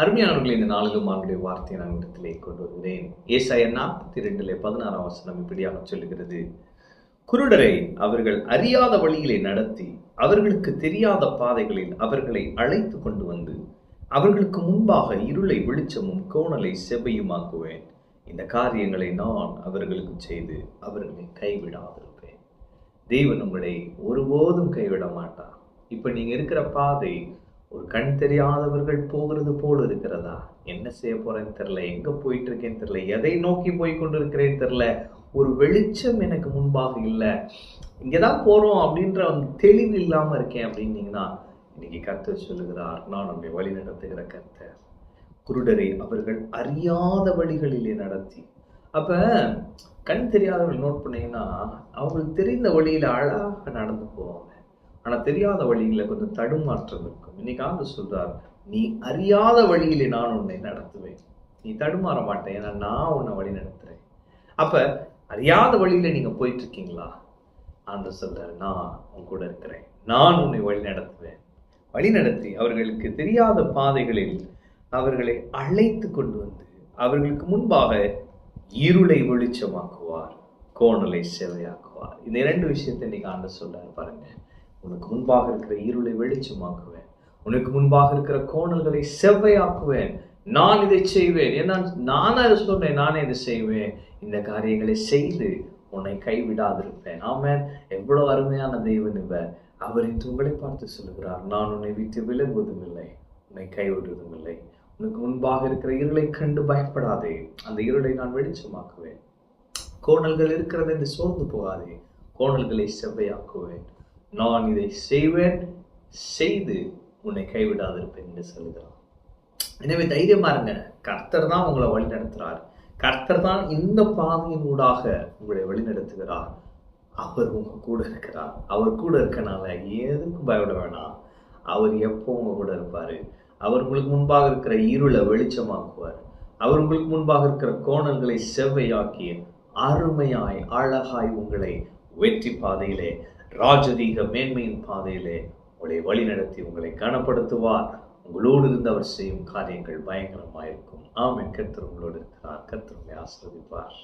அருமையானவர்களே, இந்த நாளிலும் அவருடைய வார்த்தையை நான் இடத்திலே கொண்டு வருகிறேன். ஏசாயா 42:16 இப்படியாக சொல்லுகிறது: குருடரை அவர்கள் அறியாத வழியிலே நடத்தி, அவர்களுக்கு தெரியாத பாதைகளில் அவர்களை அழைத்து கொண்டு வந்து, அவர்களுக்கு முன்பாக இருளை வெளிச்சமும் கோணலை செவ்வையுமாக்குவேன். இந்த காரியங்களை நான் அவர்களுக்கு செய்து அவர்களை கைவிடாதிருப்பேன். தேவன் உங்களை ஒருபோதும் கைவிட மாட்டார். இப்ப நீங்க இருக்கிற பாதை ஒரு கண் தெரியாதவர்கள் போகிறது போல் இருக்கிறதா? என்ன செய்ய போறேன்னு தெரியல, எங்க போயிட்டு இருக்கேன்னு தெரியல, எதை நோக்கி போய் கொண்டிருக்கிறேன்னு தெரியல, ஒரு வெளிச்சம் எனக்கு முன்பாக இல்லை, இங்கதான் போறோம் அப்படின்ற தெளிவு இல்லாம இருக்கேன் அப்படின்னீங்கன்னா, இன்னைக்கு கர்த்தர் சொல்லுகிறார், நான் நம்மை வழி நடத்துகிற கர்த்தர். குருடரை அவர்கள் அறியாத வழிகளிலே நடத்தி. அப்ப கண் தெரியாதவர்கள் நோட் பண்ணீங்கன்னா, அவங்களுக்கு தெரிந்த வழியில அழகாக நடந்து போவாங்க. ஆனா தெரியாத வழியில கொஞ்சம் தடுமாற்றம் இருக்கும். இன்னைக்கு ஆண்டவர் சொல்றார், நீ அறியாத வழியிலே நான் உன்னை நடத்துவேன். நீ தடுமாற மாட்டேன், ஏன்னா நான் உன்னை வழி நடத்துறேன். அப்ப அறியாத வழியில நீங்க போயிட்டு இருக்கீங்களா? ஆண்டவர் சொல்றார், நான் உன் கூட இருக்கிறேன், நான் உன்னை வழி நடத்துவேன். வழி நடத்தி அவர்களுக்கு தெரியாத பாதைகளில் அவர்களை அழைத்து கொண்டு வந்து, அவர்களுக்கு முன்பாக இருளை வெளிச்சமாக்குவார், கோணலை செவையாக்குவார். இந்த 2 விஷயத்தை இன்னைக்கு ஆண்டவர் சொல்றாரு பாருங்க. உனக்கு முன்பாக இருக்கிற இருளை வெளிச்சமாக்குவேன், உனக்கு முன்பாக இருக்கிற கோணல்களை செவ்வையாக்குவேன். நான் இதை செய்வேன், ஏன்னா நானே அதை சொன்னேன், நானே இதை செய்வேன். இந்த காரியங்களை செய்து உன்னை கைவிடாதிருப்பேன். ஆமென். எவ்வளவு அருமையான தெய்வன் இவர். அவர் இன்று உங்களை பார்த்து சொல்லுகிறார், நான் உன்னை விட்டு விலகுவதும் இல்லை, உன்னை கைவிடுவதும் இல்லை. உனக்கு முன்பாக இருக்கிற இருளை கண்டு பயப்படாதே, அந்த இருளை நான் வெளிச்சமாக்குவேன். கோணல்கள் இருக்கிறது என்று சோர்ந்து போகாதே, கோணல்களை செவ்வையாக்குவேன். நான் இதை செய்வேன், செய்து உன்னை கைவிடாதிருப்பேன் என்று சொல்லுகிறார். எனவே தைரியமா இருங்க. கர்த்தர் தான் உங்களை வழி நடத்துறார். கர்த்தர் தான் இந்த பாதையின் ஊடாக உங்களை வழி நடத்துகிறார். அவர் உங்க கூட இருக்கிறார். அவர் கூட இருக்கனால எதுக்கும் பயப்பட வேணாம். அவர் எப்போ உங்க கூட இருப்பாரு. அவர் உங்களுக்கு முன்பாக இருக்கிற இருளை வெளிச்சமாக்குவார். அவர் உங்களுக்கு முன்பாக இருக்கிற கோணல்களை செவ்வையாக்கி அருமையாய் அழகாய் உங்களை வெற்றி பாதையிலே, ராஜரீக மேன்மையின் பாதையிலே உங்களை வழி நடத்தி உங்களை கனப்படுத்துவார். உங்களோடு இருந்து அவர் செய்யும் காரியங்கள் பயங்கரமாயிருக்கும். ஆமென். கர்த்தர் உங்களோடு இருக்கிறார். கர்த்தர் உங்களை ஆசீர்வதிப்பார்.